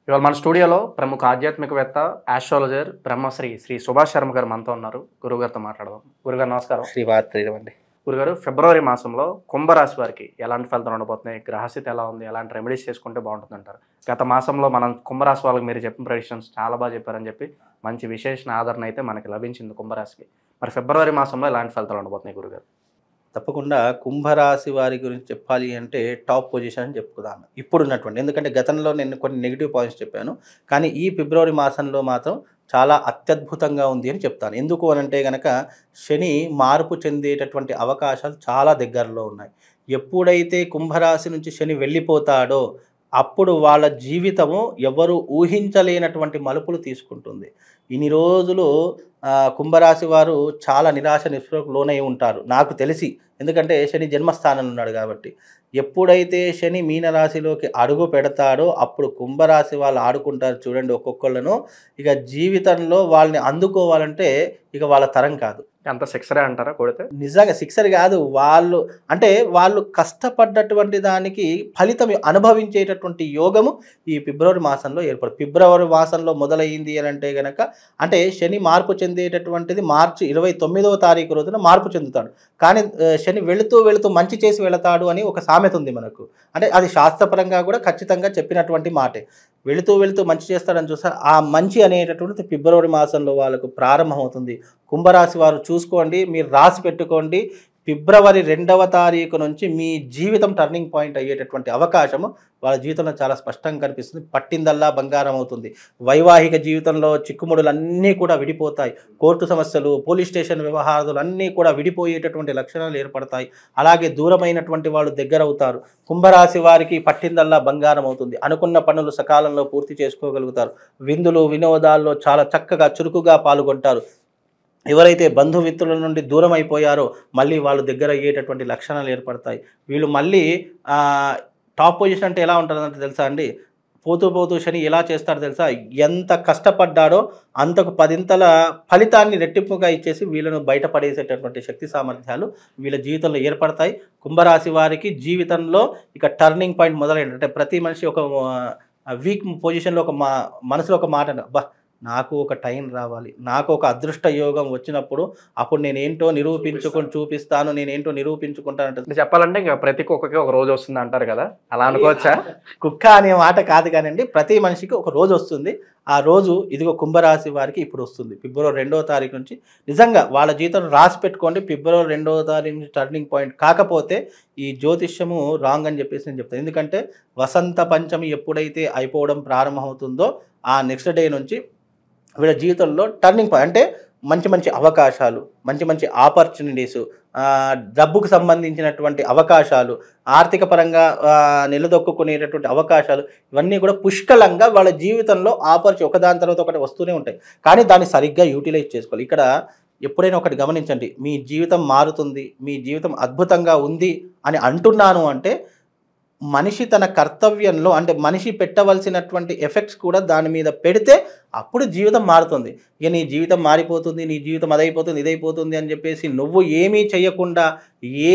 ఇవాళ మన స్టూడియోలో ప్రముఖ ఆధ్యాత్మికవేత్త, ఆస్ట్రాలజర్ బ్రహ్మశ్రీ శ్రీ సుభాష్ శర్మ గారు మనతో ఉన్నారు. గురువుగారితో మాట్లాడదాం. గురుగారు నమస్కారం. శ్రీవాత్రివండి. గురుగారు, ఫిబ్రవరి మాసంలో కుంభరాశి వారికి ఎలాంటి ఫలితాలు ఉండబోతున్నాయి? గ్రహస్థితి ఎలా ఉంది? ఎలాంటి రెమెడీస్ చేసుకుంటే బాగుంటుందంటారు? గత మాసంలో మనం కుంభరాశి వాళ్ళకి మీరు చెప్పిన ప్రెడిక్షన్స్ చాలా బాగా చెప్పారని చెప్పి మంచి విశేషణ ఆదరణ అయితే మనకి లభించింది కుంభరాశికి. మరి ఫిబ్రవరి మాసంలో ఎలాంటి ఫలితాలు ఉండబోతున్నాయి గురుగారు? తప్పకుండా కుంభరాశి వారి గురించి చెప్పాలి అంటే టాప్ పొజిషన్ అని చెప్పుకుందాం ఇప్పుడున్నటువంటి. ఎందుకంటే గతంలో నేను కొన్ని నెగిటివ్ పాయింట్స్ చెప్పాను, కానీ ఈ ఫిబ్రవరి మాసంలో మాత్రం చాలా అత్యద్భుతంగా ఉంది అని చెప్తాను. ఎందుకు అనంటే గనక శని మార్పు చెందేటటువంటి అవకాశాలు చాలా దగ్గరలో ఉన్నాయి. ఎప్పుడైతే కుంభరాశి నుంచి శని వెళ్ళిపోతాడో అప్పుడు వాళ్ళ జీవితము ఎవరు ఊహించలేనటువంటి మలుపులు తీసుకుంటుంది. ఇన్ని రోజులు కుంభరాశి వారు చాలా నిరాశ నిస్పృహకు లోనై ఉంటారు నాకు తెలిసి. ఎందుకంటే శని జన్మస్థానంలో ఉన్నాడు కాబట్టి. ఎప్పుడైతే శని మీనరాశిలోకి అడుగు పెడతాడో అప్పుడు కుంభరాశి వాళ్ళు ఆడుకుంటారు చూడండి ఒక్కొక్కళ్ళను. ఇక జీవితంలో వాళ్ళని అందుకోవాలంటే ఇక వాళ్ళ తరం కాదు. అంత సిక్సరే అంటారా కొడితే? నిజంగా సిక్సర్ కాదు. వాళ్ళు కష్టపడ్డటువంటి దానికి ఫలితం అనుభవించేటటువంటి యోగము ఈ ఫిబ్రవరి మాసంలో ఏర్పడుతుంది. ఫిబ్రవరి మాసంలో మొదలైంది అని అంటే గనక, అంటే శని మార్పు చెందేటటువంటిది మార్చి 29వ తారీఖు రోజున మార్పు చెందుతాడు. కానీ శని వెళుతూ మంచి చేసి వెళతాడు అని ఒక సామెత ఉంది మనకు. అంటే అది శాస్త్రపరంగా కూడా ఖచ్చితంగా చెప్పినటువంటి మాటే. వెళుతూ మంచి చేస్తాడని చూస్తే ఆ మంచి అనేటటువంటిది ఫిబ్రవరి మాసంలో వాళ్ళకు ప్రారంభమవుతుంది. కుంభరాశి వారు చూసుకోండి, మీరు రాసి పెట్టుకోండి. ఫిబ్రవరి 2వ తారీఖు నుంచి మీ జీవితం టర్నింగ్ పాయింట్ అయ్యేటటువంటి అవకాశము వాళ్ళ జీవితంలో చాలా స్పష్టంగా కనిపిస్తుంది. పట్టిందల్లా బంగారం అవుతుంది. వైవాహిక జీవితంలో చిక్కుముడులన్నీ కూడా విడిపోతాయి. కోర్టు సమస్యలు, పోలీస్ స్టేషన్ వ్యవహారాలు అన్నీ కూడా విడిపోయేటటువంటి లక్షణాలు ఏర్పడతాయి. అలాగే దూరమైనటువంటి వాళ్ళు దగ్గర అవుతారు. కుంభరాశి వారికి పట్టిందల్లా బంగారం అవుతుంది. అనుకున్న పనులు సకాలంలో పూర్తి చేసుకోగలుగుతారు. విందులు వినోదాల్లో చాలా చక్కగా చురుకుగా పాల్గొంటారు. ఎవరైతే బంధుమిత్రుల నుండి దూరం అయిపోయారో మళ్ళీ వాళ్ళు దగ్గర అయ్యేటటువంటి లక్షణాలు ఏర్పడతాయి. వీళ్ళు మళ్ళీ టాప్ పొజిషన్ అంటే ఎలా ఉంటుందంటే తెలుసా అండి? పోతూ శని ఎలా చేస్తాడో తెలుసా? ఎంత కష్టపడ్డాడో అంతకు 10ంతల ఫలితాన్ని రెట్టింపుగా ఇచ్చేసి వీళ్ళను బయటపడేసేటటువంటి శక్తి సామర్థ్యాలు వీళ్ళ జీవితంలో ఏర్పడతాయి. కుంభరాశి వారికి జీవితంలో ఇక టర్నింగ్ పాయింట్ మొదలైంది. అంటే ప్రతి మనిషి ఒక వీక్ పొజిషన్లో మనసులో ఒక మాట, అబ్బా నాకు ఒక టైం రావాలి, నాకు ఒక అదృష్ట యోగం వచ్చినప్పుడు అప్పుడు నేనేంటో చూపిస్తాను, నేనేంటో నిరూపించుకుంటానంటే. చెప్పాలంటే ఇంకా ప్రతి కుక్కకి ఒక రోజు వస్తుంది అంటారు కదా, అలా అనుకోవచ్చా? కుక్క అనే మాట కాదు కానండి, ప్రతి మనిషికి ఒక రోజు వస్తుంది. ఆ రోజు ఇదిగో కుంభరాశి వారికి ఇప్పుడు వస్తుంది. ఫిబ్రవరి 2వ తారీఖు నుంచి నిజంగా వాళ్ళ జీవితం రాసి పెట్టుకోండి. ఫిబ్రవరి 2వ తారీఖు నుంచి టర్నింగ్ పాయింట్. కాకపోతే ఈ జ్యోతిష్యము రాంగ్ అని చెప్పేసి నేను చెప్తాను. ఎందుకంటే వసంత పంచమి ఎప్పుడైతే అయిపోవడం ప్రారంభమవుతుందో ఆ నెక్స్ట్ డే నుంచి వీళ్ళ జీవితంలో టర్నింగ్ పాయింట్. అంటే మంచి అవకాశాలు, మంచి ఆపర్చునిటీసు, డబ్బుకు సంబంధించినటువంటి అవకాశాలు, ఆర్థిక పరంగా నిలదొక్కునేటటువంటి అవకాశాలు, ఇవన్నీ కూడా పుష్కలంగా వాళ్ళ జీవితంలో ఒకదాని తర్వాత ఒకటి వస్తూనే ఉంటాయి. కానీ దాన్ని సరిగ్గా యూటిలైజ్ చేసుకోవాలి. ఇక్కడ ఎప్పుడైనా ఒకటి గమనించండి, మీ జీవితం మారుతుంది, మీ జీవితం అద్భుతంగా ఉంది అని అంటున్నాను అంటే మనిషి తన కర్తవ్యంలో, అంటే మనిషి పెట్టవలసినటువంటి ఎఫెక్ట్స్ కూడా దాని మీద పెడితే అప్పుడు జీవితం మారుతుంది. ఇక నీ జీవితం మారిపోతుంది, నీ జీవితం అదైపోతుంది ఇదైపోతుంది అని చెప్పేసి నువ్వు ఏమీ చేయకుండా,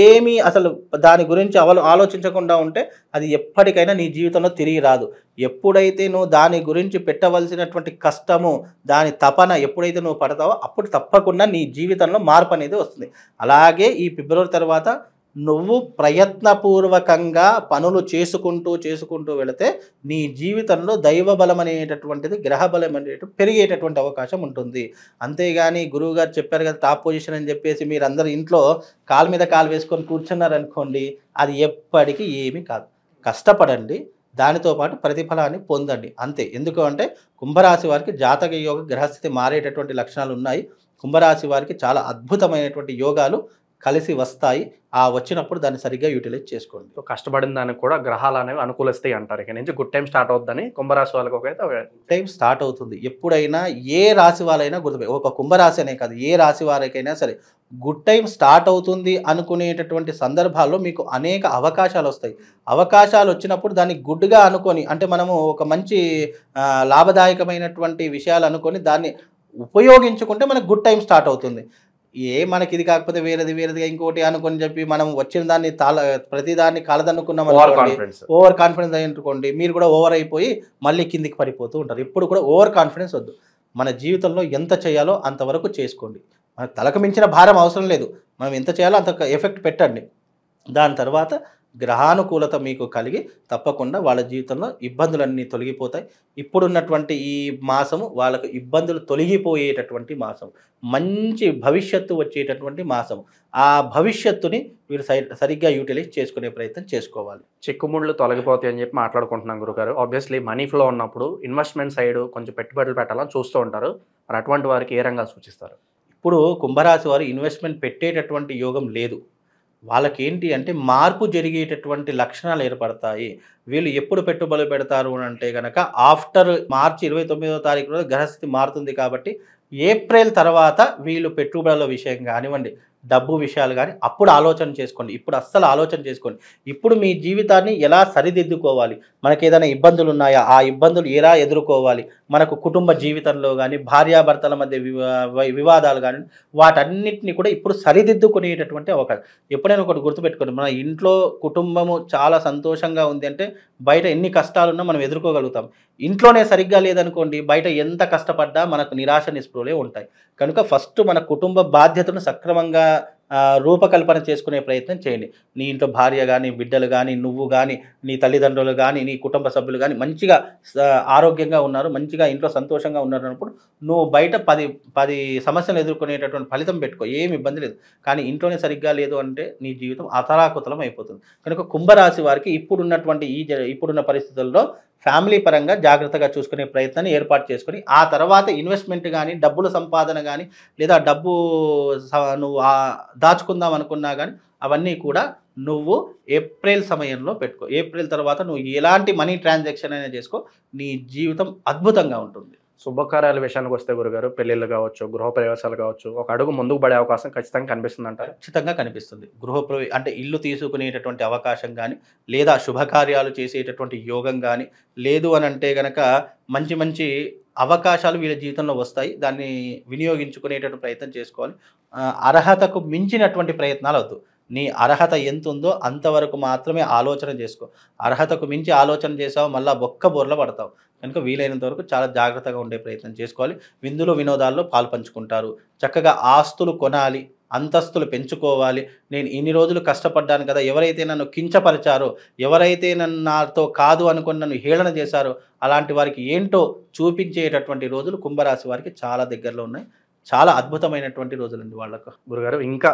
ఏమీ అసలు దాని గురించి ఆలోచించకుండా ఉంటే అది ఎప్పటికైనా నీ జీవితంలో తిరిగి రాదు. ఎప్పుడైతే నువ్వు దాని గురించి పెట్టవలసినటువంటి కష్టము, దాని తపన ఎప్పుడైతే నువ్వు పడతావో అప్పుడు తప్పకుండా నీ జీవితంలో మార్పు అనేది వస్తుంది. అలాగే ఈ ఫిబ్రవరి తర్వాత నువ్వు ప్రయత్నపూర్వకంగా పనులు చేసుకుంటూ వెళితే నీ జీవితంలో దైవ బలం అనేటటువంటిది, గ్రహ బలం అనేటువంటి పెరిగేటటువంటి అవకాశం ఉంటుంది. అంతేగాని గురువుగారు చెప్పారు కదా టాప్ పొజిషన్ అని చెప్పేసి మీరందరూ ఇంట్లో కాలు మీద కాలు వేసుకొని కూర్చున్నారనుకోండి, అది ఎప్పటికీ ఏమీ కాదు. కష్టపడండి, దానితో పాటు ప్రతిఫలాన్ని పొందండి, అంతే. ఎందుకు అంటే కుంభరాశి వారికి జాతక యోగ గ్రహస్థితి మారేటటువంటి లక్షణాలు ఉన్నాయి. కుంభరాశి వారికి చాలా అద్భుతమైనటువంటి యోగాలు కలిసి వస్తాయి. ఆ వచ్చినప్పుడు దాన్ని సరిగ్గా యూటిలైజ్ చేసుకోండి. కష్టపడిన దానికి కూడా గ్రహాలు అనేవి అనుకూలిస్తాయి అంటారు. ఇక నుంచి గుడ్ టైం స్టార్ట్ అవుతుందని కుంభరాశి వాళ్ళకి ఒక టైం స్టార్ట్ అవుతుంది. ఎప్పుడైనా ఏ రాశి వాళ్ళైనా ఒక కుంభరాశి అనే కాదు, ఏ రాశి వారికైనా సరే గుడ్ టైం స్టార్ట్ అవుతుంది అనుకునేటటువంటి సందర్భాల్లో మీకు అనేక అవకాశాలు వస్తాయి. అవకాశాలు వచ్చినప్పుడు దాన్ని గుడ్గా అనుకొని, అంటే మనము ఒక మంచి లాభదాయకమైనటువంటి విషయాలు అనుకొని దాన్ని ఉపయోగించుకుంటే మనకు గుడ్ టైం స్టార్ట్ అవుతుంది. మనకి ఇది కాకపోతే వేరేదిగా ఇంకోటి అనుకొని చెప్పి మనం వచ్చిన దాన్ని ప్రతి దాన్ని కాలదనుకున్నాం ఓవర్ అనుకోండి, కాన్ఫిడెన్స్. ఓవర్ కాన్ఫిడెన్స్ అనుకోండి, మీరు కూడా ఓవర్ అయిపోయి మళ్ళీ కిందికి పడిపోతూ ఉంటారు. ఇప్పుడు కూడా ఓవర్ కాన్ఫిడెన్స్ వద్దు. మన జీవితంలో ఎంత చేయాలో అంతవరకు చేసుకోండి. మనకు తలకు మించిన భారం అవసరం లేదు. మనం ఎంత చేయాలో అంత ఎఫెక్ట్ పెట్టండి. దాని తర్వాత గ్రహానుకూలత మీకు కలిగి తప్పకుండా వాళ్ళ జీవితంలో ఇబ్బందులన్నీ తొలగిపోతాయి. ఇప్పుడున్నటువంటి ఈ మాసము వాళ్ళకు ఇబ్బందులు తొలగిపోయేటటువంటి మాసం. మంచి భవిష్యత్తు వచ్చేటటువంటి మాసం. ఆ భవిష్యత్తుని మీరు సరిగ్గా యూటిలైజ్ చేసుకునే ప్రయత్నం చేసుకోవాలి. చిక్కుముళ్ళు తొలగిపోతాయి అని చెప్పి మాట్లాడుకుంటున్నాం గురుగారు. ఆబ్వియస్లీ మనీ ఫ్లో ఉన్నప్పుడు ఇన్వెస్ట్మెంట్ సైడ్ కొంచెం పెట్టుబడులు పెట్టాలని చూస్తూ ఉంటారు. మరి అటువంటి వారికి ఏ రంగాలు సూచిస్తారు? ఇప్పుడు కుంభరాశి వారు ఇన్వెస్ట్మెంట్ పెట్టేటటువంటి యోగం లేదు. వాళ్ళకేంటి అంటే మార్పు జరిగేటటువంటి లక్షణాలు ఏర్పడతాయి. వీళ్ళు ఎప్పుడు పెట్టుబడులు పెడతారు అని అంటే గనక ఆఫ్టర్ మార్చి 29వ తారీఖు రోజు గ్రహస్థితి మారుతుంది కాబట్టి ఏప్రిల్ తర్వాత వీళ్ళు పెట్టుబడుల విషయం కానివ్వండి, డబ్బు విషయాలు కానీ అప్పుడు ఆలోచన చేసుకోండి. ఇప్పుడు అస్సలు ఆలోచన చేసుకోండి. ఇప్పుడు మీ జీవితాన్ని ఎలా సరిదిద్దుకోవాలి, మనకి ఏదైనా ఇబ్బందులు ఉన్నాయా, ఆ ఇబ్బందులు ఎలా ఎదుర్కోవాలి, మనకు కుటుంబ జీవితంలో కానీ భార్యాభర్తల మధ్య వివాదాలు కానీ వాటన్నిటిని కూడా ఇప్పుడు సరిదిద్దుకునేటటువంటి అవకాశం. ఎప్పుడైనా ఒకటి గుర్తుపెట్టుకోండి, మన ఇంట్లో కుటుంబము చాలా సంతోషంగా ఉంది అంటే బయట ఎన్ని కష్టాలున్నా మనం ఎదుర్కోగలుగుతాం. ఇంట్లోనే సరిగ్గా లేదనుకోండి, బయట ఎంత కష్టపడ్డా మనకు నిరాశ నిస్పృహలే ఉంటాయి. కనుక ఫస్ట్ మన కుటుంబ బాధ్యతను సక్రమంగా రూపకల్పన చేసుకునే ప్రయత్నం చేయండి. నీ ఇంట్లో భార్య కానీ, బిడ్డలు కానీ, నువ్వు కానీ, నీ తల్లిదండ్రులు కానీ, నీ కుటుంబ సభ్యులు కానీ మంచిగా ఆరోగ్యంగా ఉన్నారు, మంచిగా ఇంట్లో సంతోషంగా ఉన్నారు అన్నప్పుడు నువ్వు బయట 10 సమస్యలు ఎదుర్కొనేటటువంటి ఫలితం పెట్టుకో, ఏమి ఇబ్బంది లేదు. కానీ ఇంట్లోనే సరిగ్గా లేదు అంటే నీ జీవితం అతలాకుతలం అయిపోతుంది. కనుక కుంభరాశి వారికి ఇప్పుడున్నటువంటి ఇప్పుడున్న పరిస్థితుల్లో ఫ్యామిలీ పరంగా జాగ్రత్తగా చూసుకునే ప్రయత్నాన్ని ఏర్పాటు చేసుకొని ఆ తర్వాత ఇన్వెస్ట్మెంట్ కానీ, డబ్బుల సంపాదన కానీ, లేదా డబ్బు నువ్వు దాచుకుందాం అనుకున్నా కానీ అవన్నీ కూడా నువ్వు ఏప్రిల్ సమయంలో పెట్టుకో. ఏప్రిల్ తర్వాత నువ్వు ఎలాంటి మనీ ట్రాన్సాక్షన్ అయినా చేసుకో, నీ జీవితం అద్భుతంగా ఉంటుంది. శుభకార్యాల విషయానికి వస్తే గురుగారు, పెళ్ళిళ్ళు కావచ్చు, గృహప్రవేశాలు కావచ్చు, ఒక అడుగు ముందుకు పడే అవకాశం ఖచ్చితంగా కనిపిస్తుంది అంటారు? ఖచ్చితంగా కనిపిస్తుంది. అంటే ఇల్లు తీసుకునేటటువంటి అవకాశం కానీ, లేదా శుభకార్యాలు చేసేటటువంటి యోగం కానీ, లేదు అని అంటే గనక మంచి మంచి అవకాశాలు వీళ్ళ జీవితంలో వస్తాయి. దాన్ని వినియోగించుకునేటటువంటి ప్రయత్నం చేసుకోవాలి. అర్హతకు మించినటువంటి ప్రయత్నాలు వద్దు. నీ అర్హత ఎంత ఉందో అంతవరకు మాత్రమే ఆలోచన చేసుకో. అర్హతకు మించి ఆలోచన చేసావు మళ్ళీ బొక్క బోర్ల పడతావు. కనుక వీలైనంత వరకు చాలా జాగ్రత్తగా ఉండే ప్రయత్నం చేసుకోవాలి. విందులు వినోదాల్లో పాల్పంచుకుంటారు. చక్కగా ఆస్తులు కొనాలి, అంతస్తులు పెంచుకోవాలి. నేను ఇన్ని రోజులు కష్టపడ్డాను కదా, ఎవరైతే నన్ను కించపరిచారో, ఎవరైతే నాతో కాదు అనుకుని నన్ను హేళన చేశారో అలాంటి వారికి ఏంటో చూపించేటటువంటి రోజులు కుంభరాశి వారికి చాలా దగ్గరలో ఉన్నాయి. చాలా అద్భుతమైనటువంటి రోజులండి వాళ్ళకు. గురుగారు, ఇంకా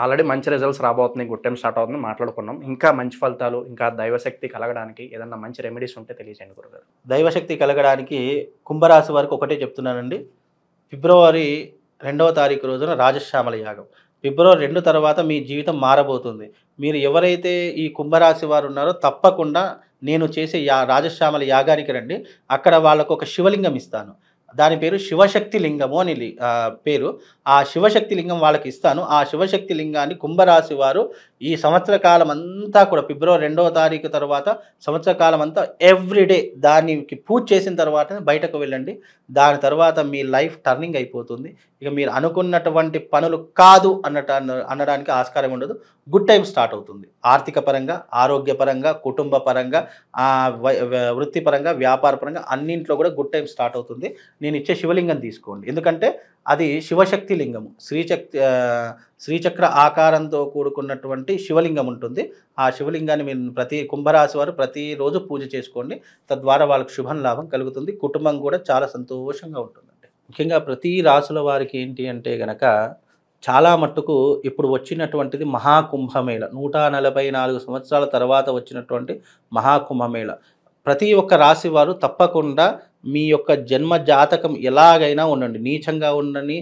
ఆల్రెడీ మంచి రిజల్ట్స్ రాబోతున్నాయి, గుడ్ టైం స్టార్ట్ అవుతుంది మాట్లాడుకున్నాం. ఇంకా మంచి ఫలితాలు, ఇంకా దైవశక్తి కలగడానికి ఏదన్నా మంచి రెమెడీస్ ఉంటే తెలియజేయండి గురుగారు. దైవశక్తి కలగడానికి కుంభరాశి వారికి ఒకటే చెప్తున్నానండి. ఫిబ్రవరి 2వ తారీఖు రోజున రాజశ్యామల యాగం. ఫిబ్రవరి 2 తర్వాత మీ జీవితం మారబోతుంది. మీరు ఎవరైతే ఈ కుంభరాశి వారు ఉన్నారో తప్పకుండా నేను చేసే రాజశ్యామల యాగానికి రండి. అక్కడ వాళ్ళకు ఒక శివలింగం ఇస్తాను. దాని పేరు శివశక్తి లింగము అని పేరు. ఆ శివశక్తి లింగం వాళ్ళకి ఇస్తాను. ఆ శివశక్తి లింగాన్ని కుంభరాశి వారు ఈ సంవత్సర కాలం అంతా కూడా ఫిబ్రవరి 2వ తారీఖు తర్వాత సంవత్సర కాలం అంతా ఎవ్రీడే దానికి పూజ చేసిన తర్వాత బయటకు వెళ్ళండి. దాని తర్వాత మీ లైఫ్ టర్నింగ్ అయిపోతుంది. ఇక మీరు అనుకున్నటువంటి పనులు కాదు అనడానికి ఆస్కారం ఉండదు. గుడ్ టైం స్టార్ట్ అవుతుంది. ఆర్థిక పరంగా, ఆరోగ్యపరంగా, కుటుంబ పరంగా, వృత్తిపరంగా, వ్యాపార పరంగా అన్నింట్లో కూడా గుడ్ టైం స్టార్ట్ అవుతుంది. నేను ఇచ్చే శివలింగం తీసుకోండి. ఎందుకంటే అది శివశక్తి లింగము. శ్రీచక్ర ఆకారంతో కూడుకున్నటువంటి శివలింగం ఉంటుంది. ఆ శివలింగాన్ని మీరు ప్రతి కుంభరాశి వారు ప్రతిరోజు పూజ చేసుకోండి. తద్వారా వాళ్ళకు శుభం లాభం కలుగుతుంది. కుటుంబం కూడా చాలా సంతోషంగా ఉంటుందండి. ముఖ్యంగా ప్రతి రాశుల వారికి ఏంటి అంటే గనక చాలా మట్టుకు ఇప్పుడు వచ్చినటువంటిది మహాకుంభమేళ. 144 సంవత్సరాల తర్వాత వచ్చినటువంటి మహాకుంభమేళ. ప్రతి ఒక్క రాశి వారు తప్పకుండా మీ యొక్క జన్మ జాతకం ఎలాగైనా ఉండండి, నీచంగా ఉండని,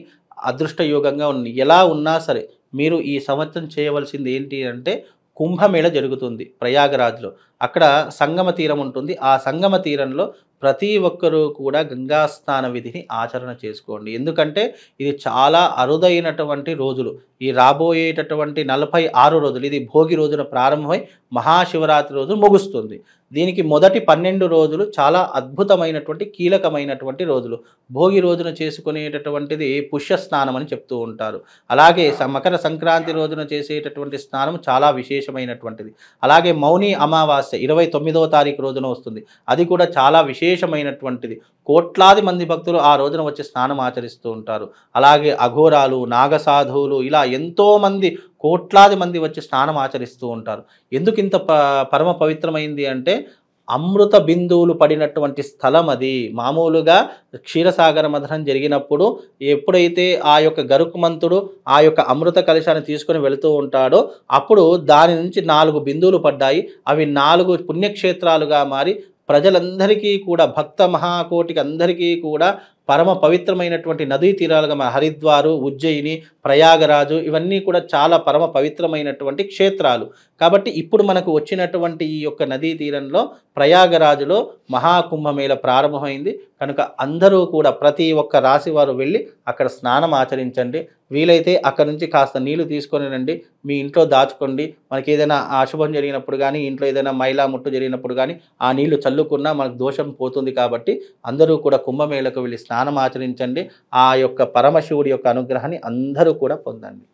అదృష్టయోగంగా ఉండండి, ఎలా ఉన్నా సరే మీరు ఈ సంవత్సరం చేయవలసింది ఏంటి అంటే కుంభమేళ జరుగుతుంది ప్రయాగరాజ్లో. అక్కడ సంగమ తీరం ఉంటుంది. ఆ సంగమ తీరంలో ప్రతి ఒక్కరూ కూడా గంగా స్నాన విధిని ఆచరణ చేసుకోండి. ఎందుకంటే ఇది చాలా అరుదైనటువంటి రోజులు. ఈ రాబోయేటటువంటి 46 రోజులు ఇది భోగి రోజున ప్రారంభమై మహాశివరాత్రి రోజు ముగుస్తుంది. దీనికి మొదటి 12 రోజులు చాలా అద్భుతమైనటువంటి కీలకమైనటువంటి రోజులు. భోగి రోజున చేసుకునేటటువంటిది పుష్య స్నానం అని చెప్తూ ఉంటారు. అలాగే మకర సంక్రాంతి రోజున చేసేటటువంటి స్నానం చాలా విశేషమైనటువంటిది. అలాగే మౌని అమావాస్య 29వ తారీఖు రోజున వస్తుంది. అది కూడా చాలా విశేషమైనటువంటిది. కోట్లాది మంది భక్తులు ఆ రోజున వచ్చి స్నానం ఆచరిస్తూ ఉంటారు. అలాగే అఘోరాలు, నాగసాధువులు ఇలా ఎంతోమంది కోట్లాది మంది వచ్చి స్నానం ఆచరిస్తూ ఉంటారు. ఎందుకు ఇంత పరమ పవిత్రమైంది అంటే అమృత బిందువులు పడినటువంటి స్థలం అది. మామూలుగా క్షీరసాగర మథనం జరిగినప్పుడు ఎప్పుడైతే ఆ యొక్క గరుకుమంతుడు ఆ యొక్క అమృత కలశాన్ని తీసుకొని వెళుతూ ఉంటాడో అప్పుడు దాని నుంచి 4 బిందువులు పడ్డాయి. అవి 4 పుణ్యక్షేత్రాలుగా మారి ప్రజలందరికీ కూడా భక్త మహాకోటికి అందరికీ కూడా పరమ పవిత్రమైనటువంటి నదీ తీరాలుగా హరిద్వారు, ఉజ్జయిని, ప్రయాగరాజు ఇవన్నీ కూడా చాలా పరమ పవిత్రమైనటువంటి క్షేత్రాలు. కాబట్టి ఇప్పుడు మనకు వచ్చినటువంటి ఈ యొక్క నదీ తీరంలో ప్రయాగరాజులో మహాకుంభమేళ ప్రారంభమైంది. కనుక అందరూ కూడా ప్రతి ఒక్క రాశి వారు వెళ్ళి అక్కడ స్నానం ఆచరించండి. వీలైతే అక్కడ నుంచి కాస్త నీళ్లు తీసుకొని రండి, మీ ఇంట్లో దాచుకోండి. మనకి ఏదైనా అశుభం జరిగినప్పుడు కానీ ఇంట్లో ఏదైనా మైలా ముట్టు జరిగినప్పుడు కానీ ఆ నీళ్లు చల్లుకున్నా మనకు దోషం పోతుంది. కాబట్టి అందరూ కూడా కుంభమేళకు వెళ్ళి స్నానం ఆచరించండి. ఆ యొక్క పరమశివుడి యొక్క అనుగ్రహాన్ని అందరూ కూడా పొందండి.